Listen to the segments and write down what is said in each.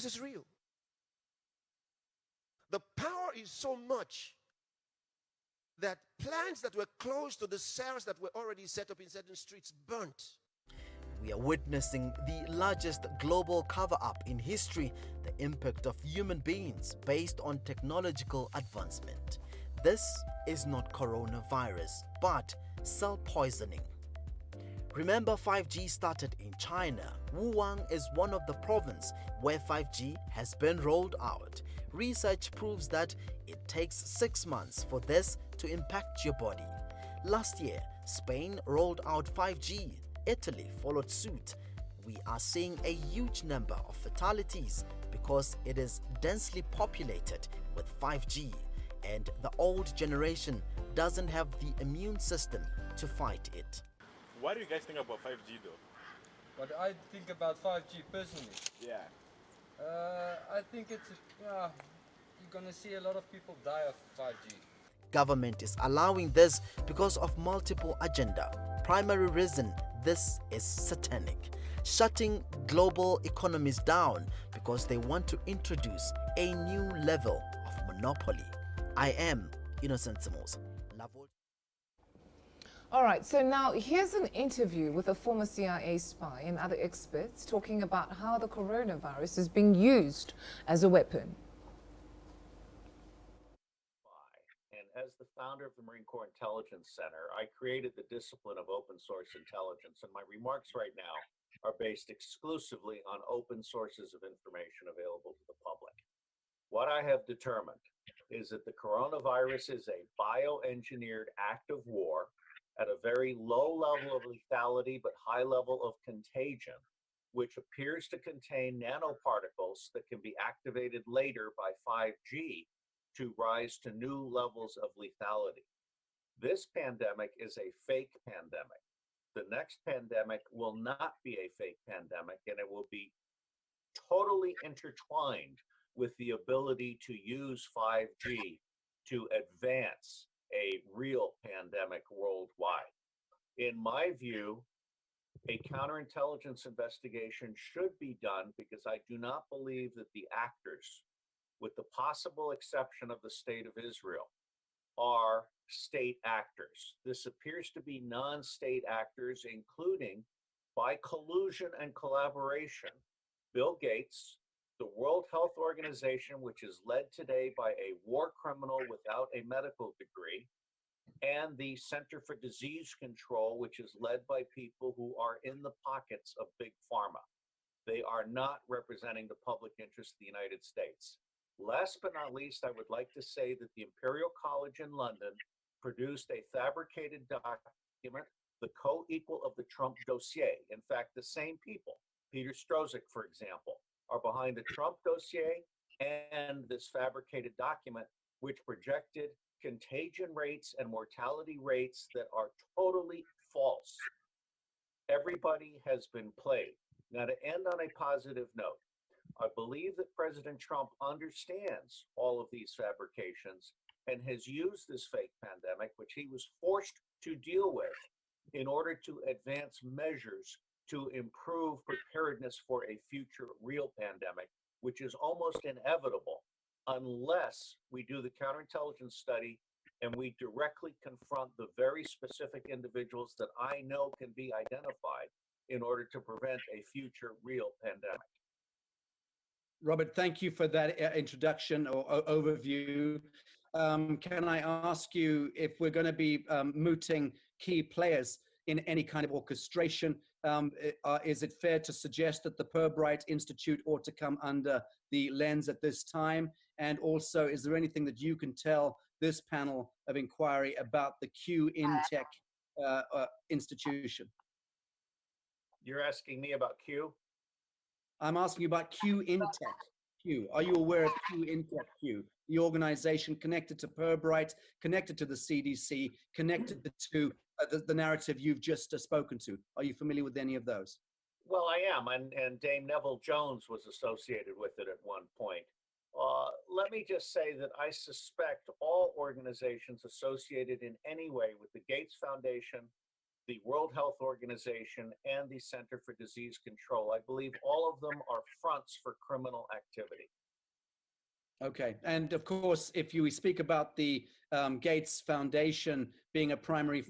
This is real. The power is so much that plants that were close to the cells that were already set up in certain streets burnt. We are witnessing the largest global cover-up in history, the impact of human beings based on technological advancement. This is not coronavirus, but cell poisoning. Remember, 5G started in China. Wuhan is one of the provinces where 5G has been rolled out. Research proves that it takes 6 months for this to impact your body. Last year, Spain rolled out 5G. Italy followed suit. We are seeing a huge number of fatalities because it is densely populated with 5G, and the old generation doesn't have the immune system to fight it. What do you guys think about 5G though? What I think about 5G personally? Yeah. I think it's, you're gonna see a lot of people die of 5G. Government is allowing this because of multiple agenda. Primary reason, this is satanic. Shutting global economies down because they want to introduce a new level of monopoly. I am Innocent Simos. All right, so now here's an interview with a former CIA spy and other experts talking about how the coronavirus is being used as a weapon. And as the founder of the Marine Corps Intelligence Center, I created the discipline of open source intelligence. And my remarks right now are based exclusively on open sources of information available to the public. What I have determined is that the coronavirus is a bioengineered act of war at a very low level of lethality but high level of contagion, which appears to contain nanoparticles that can be activated later by 5G to rise to new levels of lethality. This pandemic is a fake pandemic. The next pandemic will not be a fake pandemic, and it will be totally intertwined with the ability to use 5G to advance a real pandemic worldwide. In my view, a counterintelligence investigation should be done because I do not believe that the actors, with the possible exception of the state of Israel, are state actors. This appears to be non-state actors, including, by collusion and collaboration, Bill Gates, the World Health Organization, which is led today by a war criminal without a medical degree, and the Center for Disease Control, which is led by people who are in the pockets of Big Pharma. They are not representing the public interest of the United States. Last but not least, I would like to say that the Imperial College in London produced a fabricated document, the co-equal of the Trump dossier. In fact, the same people, Peter Strzok, for example, are behind the Trump dossier and this fabricated document, which projected contagion rates and mortality rates that are totally false. Everybody has been played. Now, to end on a positive note, I believe that President Trump understands all of these fabrications and has used this fake pandemic, which he was forced to deal with, in order to advance measures to improve preparedness for a future real pandemic, which is almost inevitable unless we do the counterintelligence study and we directly confront the very specific individuals that I know can be identified in order to prevent a future real pandemic. Robert, thank you for that introduction or overview. Can I ask you if we're going to be mooting key players in any kind of orchestration? Is it fair to suggest that the Pirbright Institute ought to come under the lens at this time? And also, is there anything that you can tell this panel of inquiry about the Q InTech institution? You're asking me about Q? I'm asking you about Q InTech. Q. Are you aware of Q InTech Q? The organization connected to Pirbright, connected to the CDC, connected to the narrative you've just spoken to. Are you familiar with any of those? Well, I am, and Dame Neville Jones was associated with it at one point. Let me just say that I suspect all organizations associated in any way with the Gates Foundation, the World Health Organization, and the Center for Disease Control. I believe all of them are fronts for criminal activity. Okay, and of course, if we speak about the Gates Foundation being a primary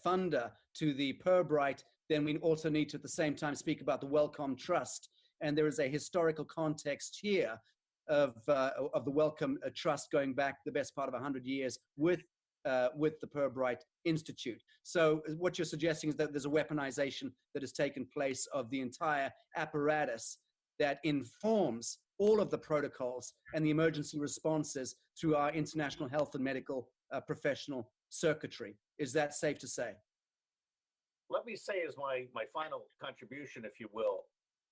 funder to the Pirbright, then we also need to at the same time speak about the Wellcome Trust. And there is a historical context here of the Wellcome Trust going back the best part of 100 years with the Pirbright Institute. So what you're suggesting is that there's a weaponization that has taken place of the entire apparatus that informs all of the protocols and the emergency responses through our international health and medical professional circuitry. Is that safe to say? Let me say as my final contribution, if you will,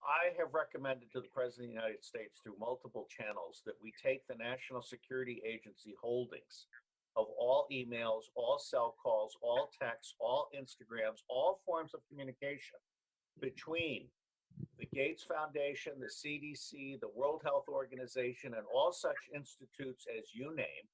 I have recommended to the President of the United States through multiple channels that we take the National Security Agency holdings of all emails, all cell calls, all texts, all Instagrams, all forms of communication between the Gates Foundation, the CDC, the World Health Organization, and all such institutes as you name.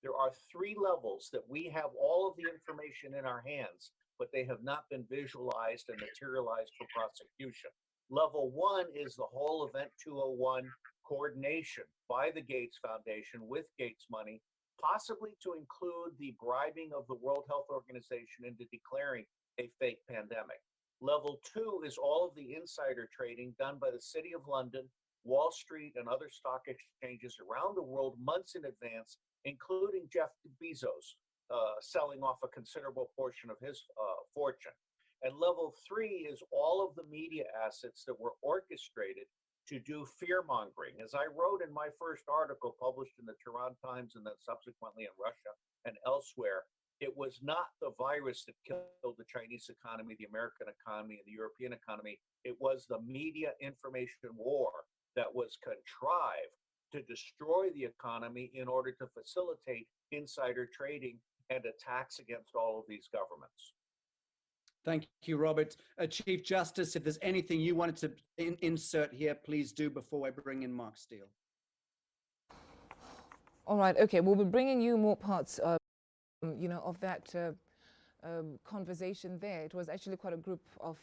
There are 3 levels that we have all of the information in our hands, but they have not been visualized and materialized for prosecution. Level 1 is the whole Event 201 coordination by the Gates Foundation with Gates money, possibly to include the bribing of the World Health Organization into declaring a fake pandemic. Level 2 is all of the insider trading done by the City of London, Wall Street, and other stock exchanges around the world months in advance, including Jeff Bezos selling off a considerable portion of his fortune. And level 3 is all of the media assets that were orchestrated to do fear mongering. As I wrote in my first article published in the Tehran Times and then subsequently in Russia and elsewhere, it was not the virus that killed the Chinese economy, the American economy, and the European economy. It was the media information war that was contrived to destroy the economy in order to facilitate insider trading and attacks against all of these governments. Thank you, Robert. Chief Justice, if there's anything you wanted to insert here, please do before I bring in Mark Steele. All right, okay, we'll be bringing you more parts of that conversation there. It was actually quite a group of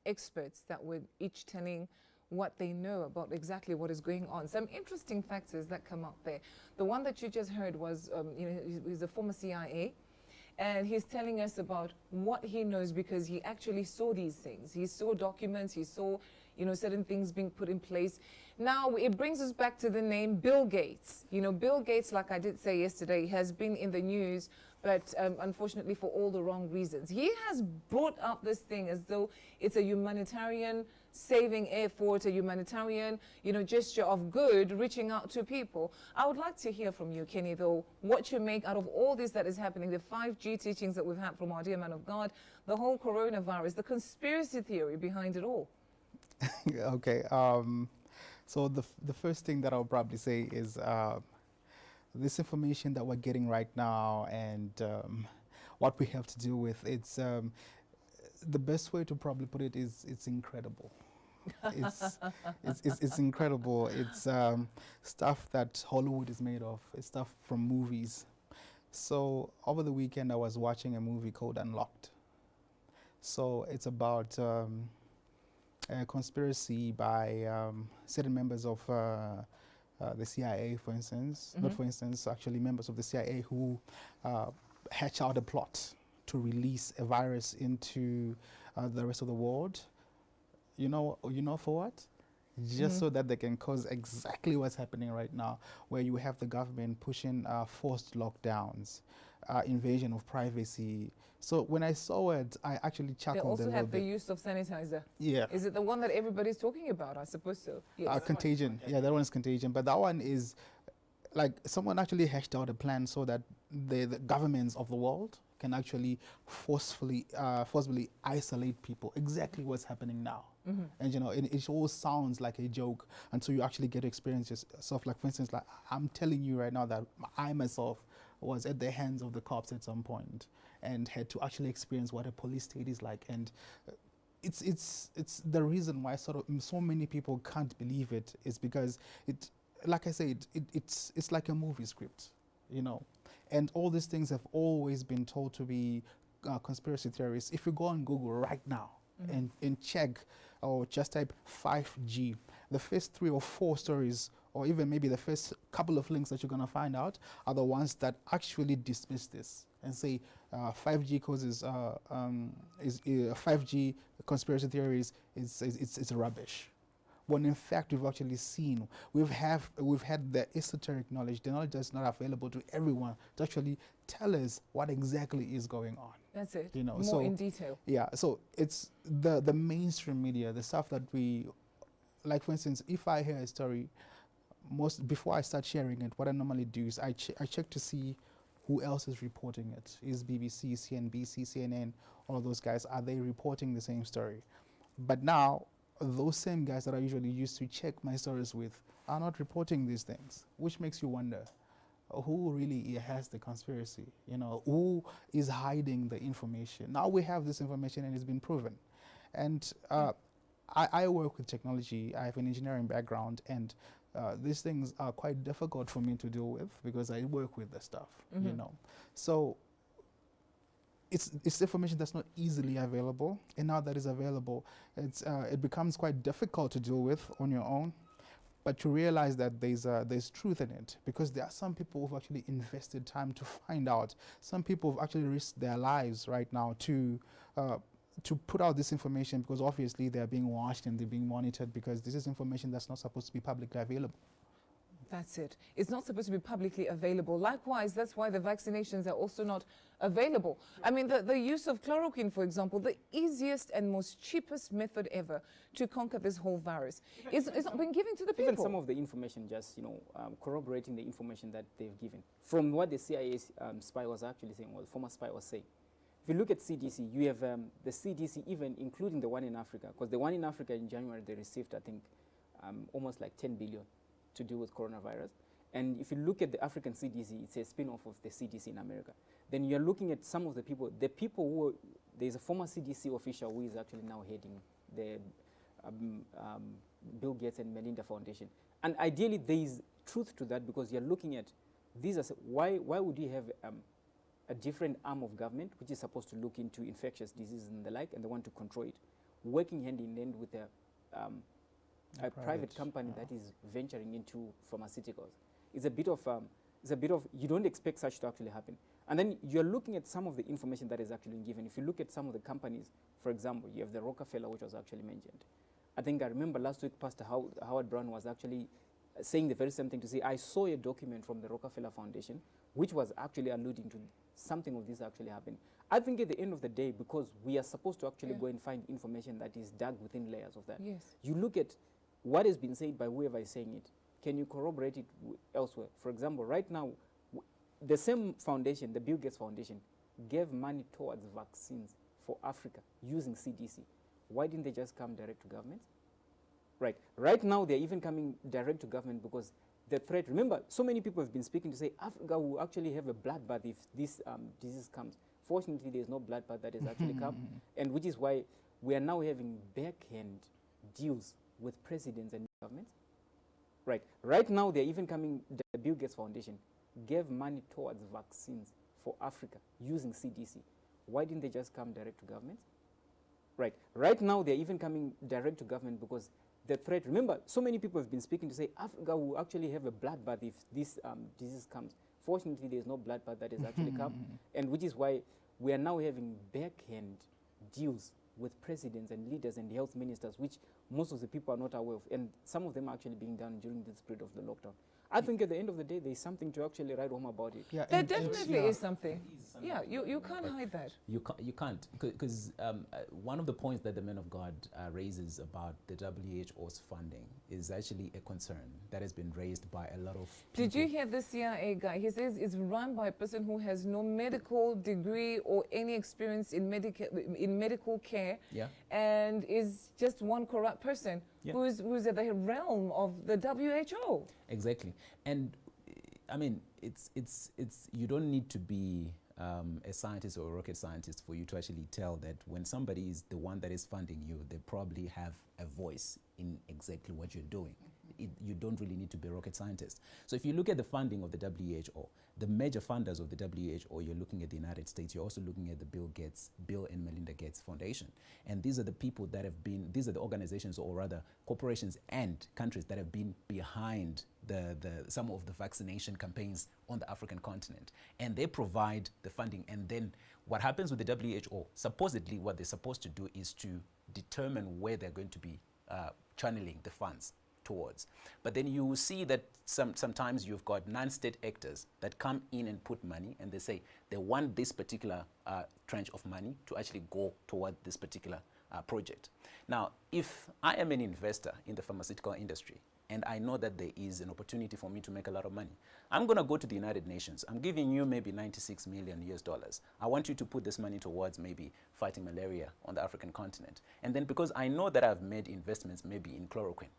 experts that were each telling what they know about exactly what is going on. Some interesting factors that come up there. The one that you just heard was, he's a former CIA, and he's telling us about what he knows because he actually saw these things. He saw documents, he saw, certain things being put in place. Now, it brings us back to the name Bill Gates. Bill Gates, like I did say yesterday, has been in the news, but unfortunately for all the wrong reasons. He has brought up this thing as though it's a humanitarian saving effort, a humanitarian, gesture of good, reaching out to people. I would like to hear from you, Kenny, though, what you make out of all this that is happening, the 5G teachings that we've had from our dear man of God, the whole coronavirus, the conspiracy theory behind it all. Okay. So the first thing that I'll probably say is this information that we're getting right now and what we have to deal with, it's the best way to probably put it is it's incredible. It's incredible. It's stuff that Hollywood is made of. It's stuff from movies. So over the weekend, I was watching a movie called Unlocked. So it's about a conspiracy by certain members of the CIA, for instance, not for instance, actually members of the CIA who hatch out a plot to release a virus into the rest of the world. You know for what? Just so that they can cause exactly what's happening right now, where you have the government pushing forced lockdowns, invasion of privacy. So when I saw it, I actually chuckled a little bit. They also have the use of sanitizer. Yeah. Is it the one that everybody's talking about? I suppose so. Yes. Contagion. Yeah, that one is Contagion. But that one is like someone actually hashed out a plan so that the governments of the world can actually forcefully isolate people. Exactly what's happening now. And it all sounds like a joke until you actually get to experience yourself. Like for instance, like I'm telling you right now that I myself was at the hands of the cops at some point and had to actually experience what a police state is like. And it's the reason why so many people can't believe it is because it, like I said, it's like a movie script, And all these things have always been told to be conspiracy theories, if you go on Google right now and check or just type 5G, the first 3 or 4 stories, or even maybe the first couple of links that you're going to find out, are the ones that actually dismiss this and say 5G causes 5G conspiracy theories it's rubbish. When in fact we've actually seen, we've had the esoteric knowledge, the knowledge that's not available to everyone, to actually tell us what exactly is going on. That's it. You know, More so in detail. yeah, so it's the mainstream media, the stuff that we, like for instance, if I hear a story, before I start sharing it, what I normally do is I check to see who else is reporting it. Is BBC, CNBC, CNN, all those guys, are they reporting the same story? But now, those same guys that I usually used to check my stories with are not reporting these things, which makes you wonder who really has the conspiracy, you know, who is hiding the information. Now we have this information and it's been proven. And I work with technology, I have an engineering background, and these things are quite difficult for me to deal with because I work with the stuff, you know. So it's information that's not easily available, and now that is available, it becomes quite difficult to deal with on your own. But you realize that there's truth in it, because there are some people who've actually invested time to find out. Some people have actually risked their lives right now to put out this information, because obviously they're being watched and they're being monitored, because this is information that's not supposed to be publicly available. That's it. It's not supposed to be publicly available. Likewise, that's why the vaccinations are also not available. I mean, the use of chloroquine, for example, the easiest and most cheapest method ever to conquer this whole virus, it's not been given to the people. Even some of the information, just, you know, corroborating the information that they've given. From what the CIA spy was actually saying, or the former spy was saying. If you look at CDC, you have the CDC, even including the one in Africa, because the one in Africa in January, they received, I think, almost like 10 billion to do with coronavirus. And if you look at the African CDC, it's a spin-off of the CDC in America. Then you're looking at some of the people who there's a former CDC official who is actually now heading the Bill Gates and Melinda Foundation. And ideally, there is truth to that, because you're looking at these are, why would you have a different arm of government which is supposed to look into infectious diseases and the like, and they want to control it, working hand in hand with a private company that is venturing into pharmaceuticals? It's a bit of you don't expect such to actually happen. And then you're looking at some of the information that is actually given. If you look at some of the companies, for example, you have the Rockefeller, which was actually mentioned. I think I remember last week Pastor Howard Brown was actually saying the very same thing, to say, I saw a document from the Rockefeller Foundation which was actually alluding to something of this actually happening. I think at the end of the day, because we are supposed to actually go and find information that is dug within layers of that. Yes. You look at what has been said by whoever is saying it. Can you corroborate it elsewhere? For example, right now, the same foundation, the Bill Gates Foundation, gave money towards vaccines for Africa using CDC. Why didn't they just come direct to governments? Right. Right now, they're even coming direct to government because the threat, remember, so many people have been speaking to say Africa will actually have a bloodbath if this disease comes. Fortunately, there's no bloodbath that has actually come, and which is why we are now having backhand deals with presidents and governments. Right. Right now, they're even coming, the Bill Gates Foundation gave money towards vaccines for Africa using CDC. Why didn't they just come direct to governments? Right. Right now, they're even coming direct to government because the threat, remember, so many people have been speaking to say Africa will actually have a bloodbath if this disease comes. Fortunately, there's no bloodbath that has actually come, and which is why we are now having backhand deals with presidents and leaders and health ministers, which most of the people are not aware of, and some of them are actually being done during this period of the lockdown. I think at the end of the day, there's something to actually write home about it. Yeah, there definitely is something. Yeah, you can't hide that. You can't, because one of the points that the man of God raises about the WHO's funding is actually a concern that has been raised by a lot of people. Did you hear the CIA guy? He says it's run by a person who has no medical degree or any experience in medical care, and is just one corrupt person who's at the realm of the WHO. Exactly. And I mean, it's you don't need to be a scientist or a rocket scientist for you to actually tell that when somebody is the one that is funding you, they probably have a voice in exactly what you're doing. you don't really need to be a rocket scientist. So if you look at the funding of the WHO, the major funders of the WHO, you're looking at the United States, you're also looking at the Bill and Melinda Gates Foundation. And these are the people that have been, these are the organizations, or rather corporations and countries that have been behind some of the vaccination campaigns on the African continent. And they provide the funding. And then what happens with the WHO, supposedly what they're supposed to do is to determine where they're going to be channeling the funds towards. But then you see that sometimes you've got non-state actors that come in and put money, and they say they want this particular tranche of money to actually go toward this particular project. Now, if I am an investor in the pharmaceutical industry, and I know that there is an opportunity for me to make a lot of money, I'm going to go to the United Nations. I'm giving you maybe 96 million US dollars. I want you to put this money towards maybe fighting malaria on the African continent. And then because I know that I've made investments maybe in chloroquine,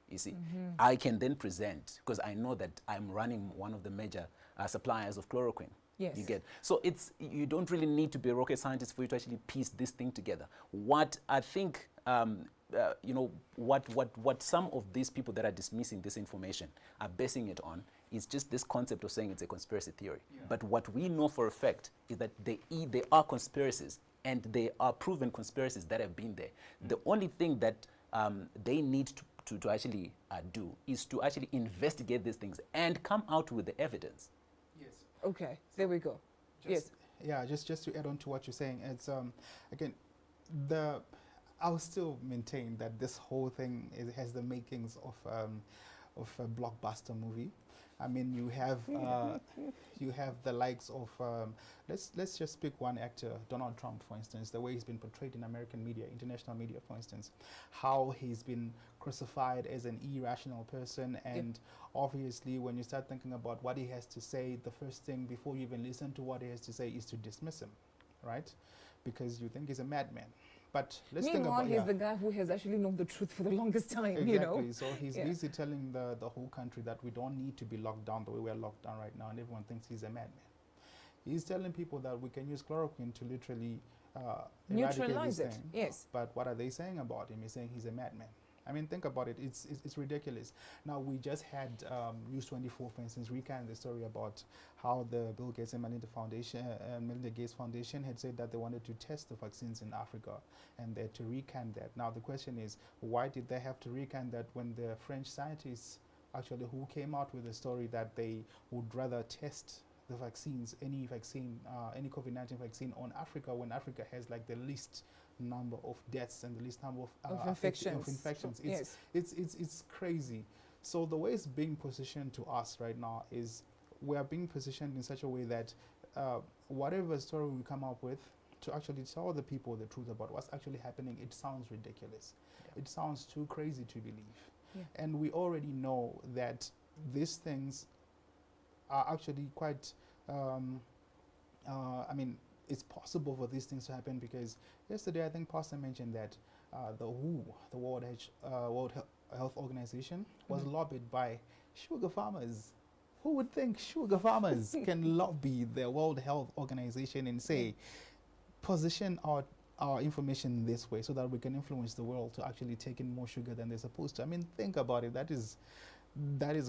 you see, I can then present, because I know that I'm running one of the major suppliers of chloroquine. Yes. You get. So you don't really need to be a rocket scientist for you to actually piece this thing together. What I think, you know, what some of these people that are dismissing this information are basing it on is just this concept of saying it's a conspiracy theory. Yeah. But what we know for a fact is that there are conspiracies, and they are proven conspiracies that have been there. The only thing that they need to actually do is to actually investigate these things and come out with the evidence. Yes. Okay, there we go. Yes. Yeah, just to add on to what you're saying, it's again, I'll still maintain that this whole thing has the makings of a blockbuster movie. I mean, you have the likes of let's just pick one actor, Donald Trump, for instance, the way he's been portrayed in American media, international media, for instance, how he's been crucified as an irrational person, and obviously when you start thinking about what he has to say, the first thing before you even listen to what he has to say is to dismiss him, right? Because you think he's a madman. But let's think about, he's the guy who has actually known the truth for the longest time, exactly. you know. So he's busy telling the whole country that we don't need to be locked down the way we're locked down right now, and everyone thinks he's a madman. He's telling people that we can use chloroquine to literally neutralize it. Yes. But what are they saying about him? He's saying he's a madman. I mean, think about it. It's ridiculous. Now, we just had News 24, for instance, recount the story about how the Bill Gates and Melinda Gates Foundation had said that they wanted to test the vaccines in Africa, and they had to recant that. Now, the question is, why did they have to recant that when the French scientists actually who came out with the story that they would rather test the vaccines, any COVID-19 vaccine on Africa, when Africa has like the least number of deaths and the least number of infections. It's crazy. So the way it's being positioned to us right now is we are being positioned in such a way that whatever story we come up with, to actually tell the people the truth about what's actually happening, it sounds ridiculous. Yeah. It sounds too crazy to believe. Yeah. And we already know that these things are actually quite, I mean, it's possible for these things to happen, because yesterday I think Pastor mentioned that the WHO, the World Health Organization, was lobbied by sugar farmers. Who would think sugar farmers can lobby the World Health Organization and say, position our information this way so that we can influence the world to actually take in more sugar than they're supposed to? I mean, think about it. That is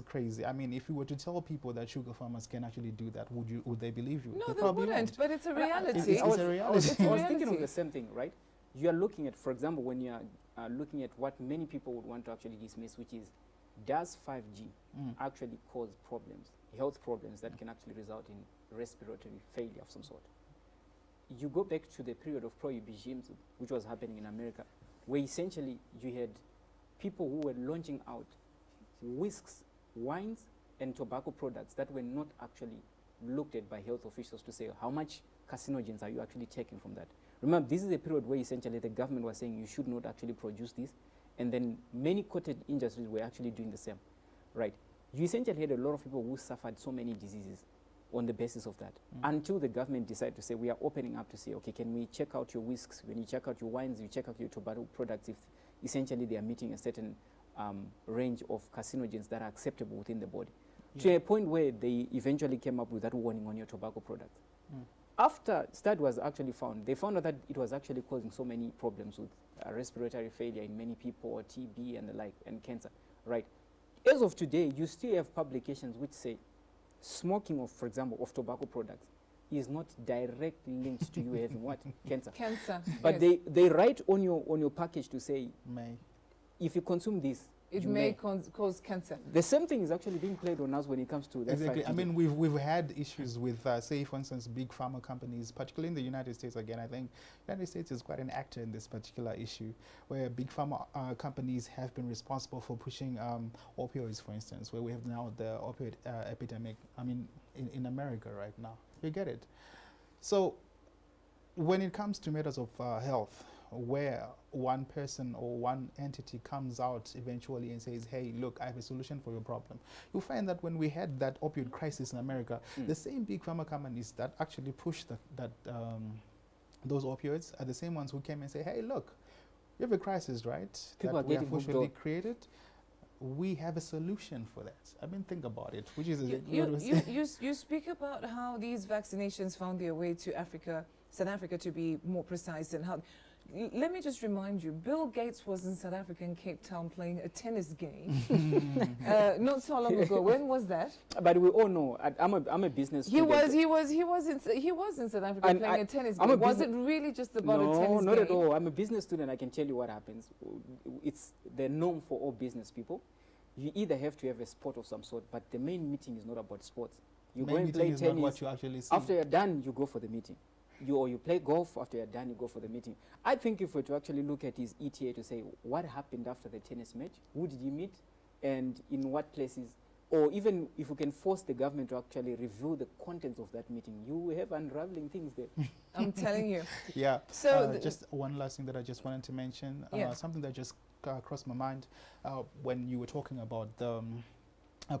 crazy. I mean, if you were to tell people that sugar farmers can actually do that, would they believe you? No, they wouldn't, but it's a reality. It's a reality. I was thinking of the same thing, right? You are looking at, for example, when you are looking at what many people would want to actually dismiss, which is, does 5G actually cause problems, health problems that can actually result in respiratory failure of some sort? You go back to the period of prohibition, which was happening in America, where essentially you had people who were launching out whisks, wines, and tobacco products that were not actually looked at by health officials to say how much carcinogens are you actually taking from that. Remember, this is a period where essentially the government was saying you should not actually produce this, and then many cottage industries were actually doing the same, right? You essentially had a lot of people who suffered so many diseases on the basis of that, until the government decided to say, we are opening up to say, okay, can we check out your whisks, when you check out your wines, you check out your tobacco products, if essentially they are meeting a certain range of carcinogens that are acceptable within the body, to a point where they eventually came up with that warning on your tobacco products. After study was actually found, they found out that it was actually causing so many problems with respiratory failure in many people, or TB and the like, and cancer, right? As of today, you still have publications which say smoking of, for example, of tobacco products is not directly linked to you having what? Cancer. Cancer. But yes. they write on your package to say, May. if you consume this, It you may cause cancer. The same thing is actually being played on us when it comes to that. Exactly. 5G. I mean, we've had issues with, say, for instance, big pharma companies, particularly in the United States. Again, I think the United States is quite an actor in this particular issue, where big pharma companies have been responsible for pushing opioids, for instance, where we have now the opioid epidemic. I mean, in America right now. You get it. So, when it comes to matters of health, where one person or one entity comes out eventually and says, hey, look, I have a solution for your problem. You'll find that when we had that opioid crisis in America, the same big pharma companies that actually pushed those opioids are the same ones who came and say, hey, look, you have a crisis, right? People are that we getting have hooked fortunately up. created. We have a solution for that. I mean, think about it, which is You speak about how these vaccinations found their way to Africa, South Africa to be more precise, and how. Let me just remind you, Bill Gates was in South Africa in Cape Town playing a tennis game not so long ago. When was that? But we all know, I'm a business He student. he was in South Africa And playing I- a tennis I'm a game. Was it business- really just about No, a tennis not game? at all. I'm a business student. I can tell you what happens. It's the norm for all business people. You either have to have a sport of some sort, but the main meeting is not about sports. You go and play is not tennis. what you actually see. After you're done, you go for the meeting. You play golf. After you're done, you go for the meeting. I think if we're to actually look at his ETA to say what happened after the tennis match, who did he meet, and in what places, or even if we can force the government to actually review the contents of that meeting, you will have unraveling things there. I'm telling you. Yeah. So just one last thing that I just wanted to mention. Yeah. Something that just crossed my mind when you were talking about the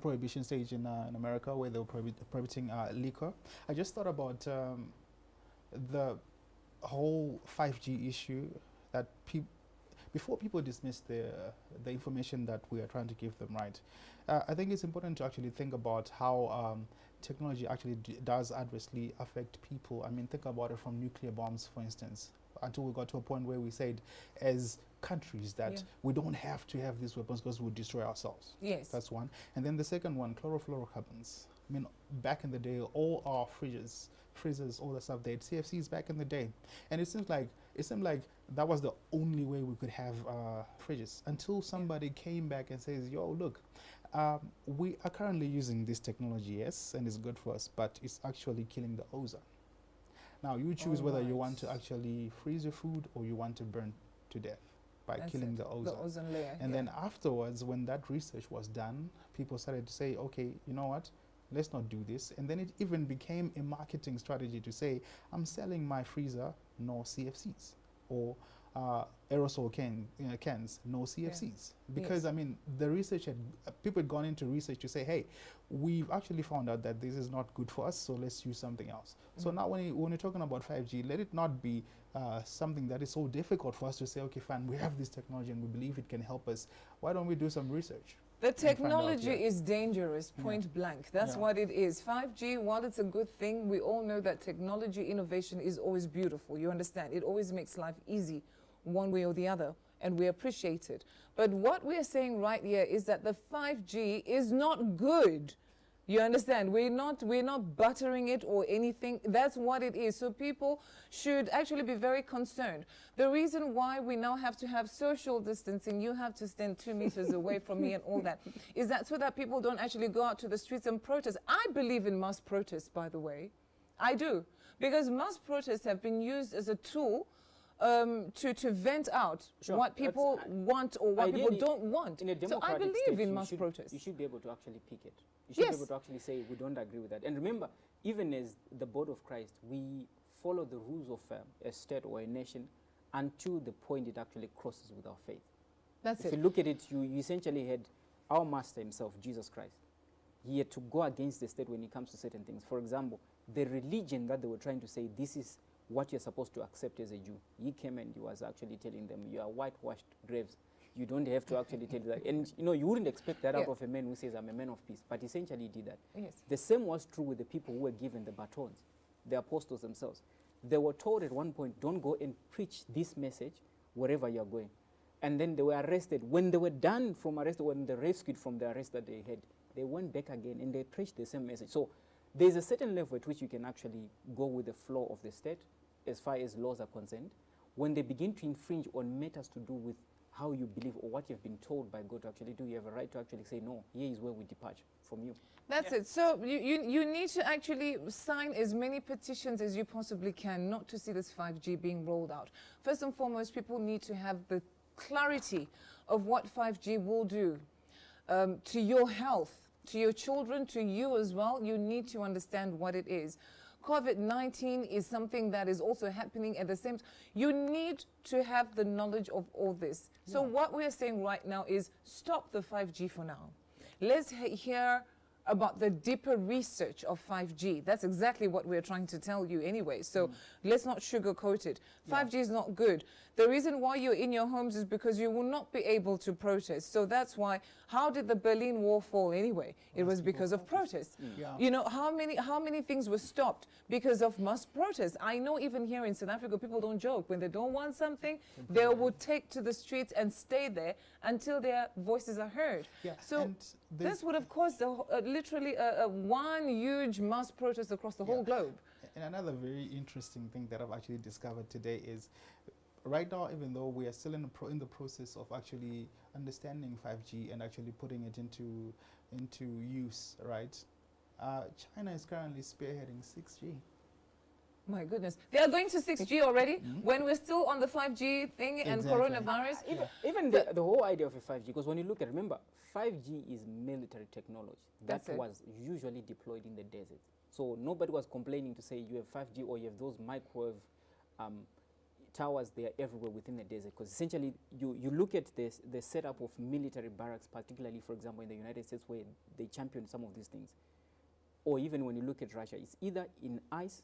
prohibition stage in America, where they were prohibiting liquor. I just thought about the whole 5G issue that before people dismiss the information that we are trying to give them, right? I think it's important to actually think about how technology actually does adversely affect people. I mean, think about it from nuclear bombs, for instance, until we got to a point where we said, as countries, that we don't have to have these weapons because we'll destroy ourselves. Yes. That's one. And then the second one, chlorofluorocarbons. I mean, back in the day, all our freezers, all the stuff, they had CFCs back in the day. And it seemed like that was the only way we could have fridges until somebody came back and says, yo, look, we are currently using this technology, yes, and it's good for us, but it's actually killing the ozone. Now you choose whether you want to actually freeze your food or you want to burn to death by killing the ozone. The ozone layer. And then afterwards, when that research was done, people started to say, okay, you know what? Let's not do this. And then it even became a marketing strategy to say, I'm selling my freezer, no CFCs. Or aerosol cans, no CFCs. Because, I mean, the research people had gone into research to say, hey, we've actually found out that this is not good for us, so let's use something else. So now when you're talking about 5G, let it not be something that is so difficult for us to say, okay, fine, we have this technology and we believe it can help us. Why don't we do some research? The technology is dangerous, point blank. That's what it is. 5G, while it's a good thing, we all know that technology innovation is always beautiful. You understand? It always makes life easy one way or the other, and we appreciate it. But what we're saying right here is that the 5G is not good. You understand? We're not buttering it or anything. That's what it is. So people should actually be very concerned. The reason why we now have to have social distancing, you have to stand 2 meters away from me and all that, is that so that people don't actually go out to the streets and protest. I believe in mass protests, by the way. I do. Because mass protests have been used as a tool to vent out what people want or what people don't want. In a So I democratic believe state, in mass protests. You should be able to actually pick it. You should be able to actually say, we don't agree with that. And remember, even as the body of Christ, we follow the rules of a state or a nation until the point it actually crosses with our faith. That's If you look at it, you essentially had our master himself, Jesus Christ. He had to go against the state when it comes to certain things. For example, the religion that they were trying to say, this is what you're supposed to accept as a Jew. He came and he was actually telling them, you are whitewashed graves. You don't have to actually tell that. And you know, you wouldn't expect that out of a man who says, I'm a man of peace. But essentially he did that. Yes. The same was true with the people who were given the batons, the apostles themselves. They were told at one point, don't go and preach this message wherever you're going. and then they were arrested. When they were done from arrest, when they rescued from the arrest that they had, they went back again and they preached the same message. So there's a certain level at which you can actually go with the flow of the state as far as laws are concerned. When they begin to infringe on matters to do with how you believe or what you've been told by God to actually do, you have a right to actually say, no, here is where we depart from you. That's it. So you need to actually sign as many petitions as you possibly can not to see this 5G being rolled out. First and foremost, people need to have the clarity of what 5G will do to your health, to your children, to you as well. You need to understand what it is. COVID-19 is something that is also happening at the same time. You need to have the knowledge of all this. So what we're saying right now is stop the 5G for now. Let's hear about the deeper research of 5G. That's exactly what we're trying to tell you anyway. So let's not sugarcoat it. 5G is not good. The reason why you're in your homes is because you will not be able to protest. So that's why, how did the Berlin Wall fall anyway? It was because of protests. You know, how many things were stopped because of mass protests? I know even here in South Africa, people don't joke. When they don't want something, they will take to the streets and stay there until their voices are heard. So this would have caused literally one huge mass protest across the whole globe. And another very interesting thing that I've actually discovered today is, right now, even though we are still in the process of actually understanding 5G and actually putting it into use, right? China is currently spearheading 6G. My goodness. They are going to 6G already when we're still on the 5G thing and coronavirus. Even the whole idea of a 5G, because when you look at, remember, 5G is military technology that was usually deployed in the desert. So nobody was complaining to say you have 5G or you have those microwave towers. They are everywhere within the desert, because essentially you look at this, the setup of military barracks, particularly, for example, in the United States, where they champion some of these things. Or even when you look at Russia, it's either in ice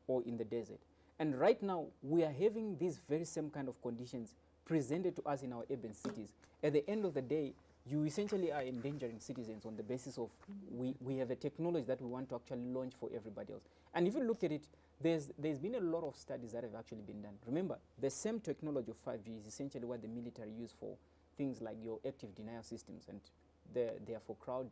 or in the desert. And right now, we are having these very same kind of conditions presented to us in our urban cities. At the end of the day, you essentially are endangering citizens on the basis of we have a technology that we want to actually launch for everybody else. And if you look at it, there's been a lot of studies that have actually been done. Remember, the same technology of 5G is essentially what the military use for things like your active denial systems, and they are for crowd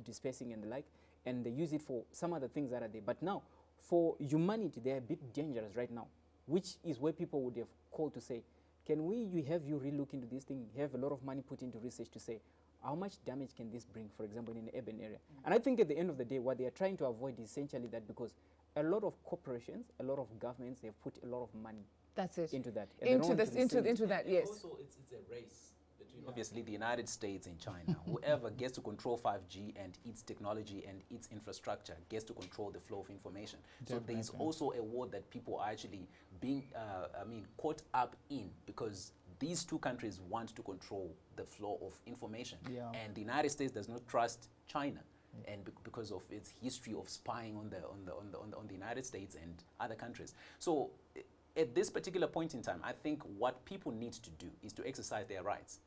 dispersing and the like, and they use it for some other things that are there. But now, for humanity, they are a bit dangerous right now, which is where people would have called to say, can we have you relook into this thing, have a lot of money put into research to say, how much damage can this bring, for example, in an urban area? And I think at the end of the day, what they are trying to avoid is essentially that, because a lot of corporations, a lot of governments, they've put a lot of money into that. Into that, yes. Also, it's a race between obviously the United States and China. Whoever gets to control 5G and its technology and its infrastructure gets to control the flow of information. So there's also a war that people are actually being, caught up in, because these two countries want to control the flow of information. And the United States does not trust China. And because of its history of spying on the United States and other countries. So at this particular point in time, I think what people need to do is to exercise their rights.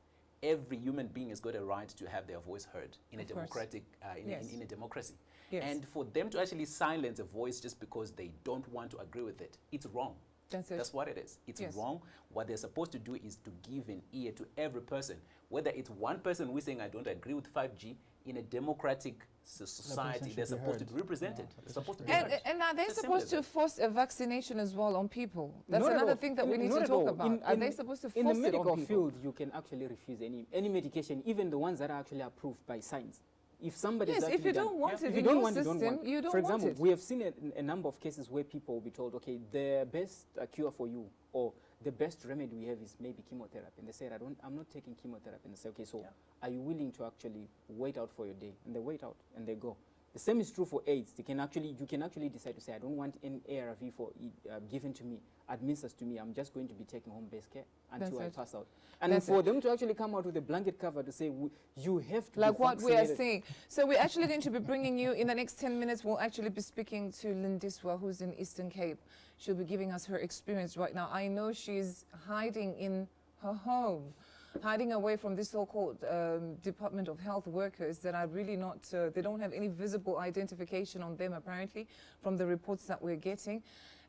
Every human being has got a right to have their voice heard in a democratic, in a democracy. And for them to actually silence a voice just because they don't want to agree with it, it's wrong. That's what it is. It's wrong. What they're supposed to do is to give an ear to every person, whether it's one person who's saying, I don't agree with 5G. In a democratic society, they're supposed to be represented. They're supposed to be heard. And are they supposed to force a vaccination as well on people? That's another thing that we need to talk about. Are they supposed to force it on people? In the medical field, you can actually refuse any medication, even the ones that are actually approved by science. If somebody if you don't want it in your system, you don't want it. For example, we have seen a number of cases where people will be told, okay, the best cure for you, or the best remedy we have is maybe chemotherapy. And they say, I'm not taking chemotherapy. And they say, okay, so are you willing to actually wait out for your day? And they wait out and they go. The same is true for AIDS. You can actually decide to say, I don't want any ARV given to me, administered to me. I'm just going to be taking home-based care until I pass out. And for them to actually come out with a blanket cover to say, you have to like what we are saying. So we're actually going to be bringing you, in the next 10 minutes, we'll actually be speaking to Lindiswa, who's in Eastern Cape. She'll be giving us her experience right now. I know she's hiding in her home, hiding away from this so-called Department of Health workers that are really not, they don't have any visible identification on them, apparently, from the reports that we're getting.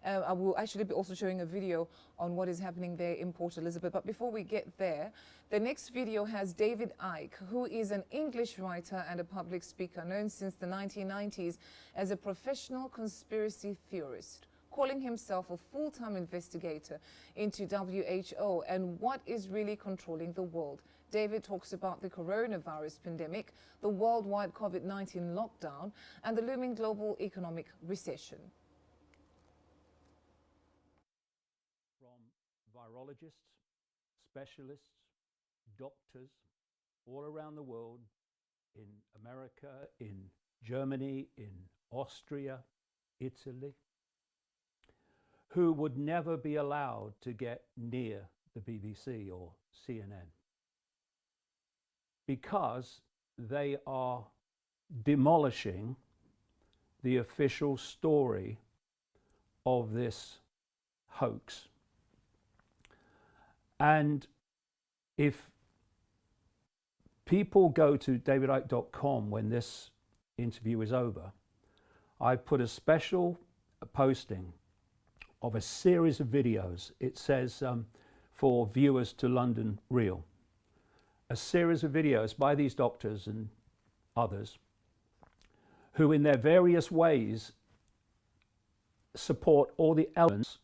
I will actually be also showing a video on what is happening there in Port Elizabeth. But before we get there, the next video has David Icke, who is an English writer and a public speaker known since the 1990s as a professional conspiracy theorist, calling himself a full-time investigator into WHO and what is really controlling the world. David talks about the coronavirus pandemic, the worldwide COVID-19 lockdown, and the looming global economic recession. From virologists, specialists, doctors all around the world, in America, in Germany, in Austria, Italy, who would never be allowed to get near the BBC or CNN because they are demolishing the official story of this hoax. And if people go to davidicke.com when this interview is over, I put a special posting of a series of videos. It says for viewers to London Real, a series of videos by these doctors and others who in their various ways support all the elements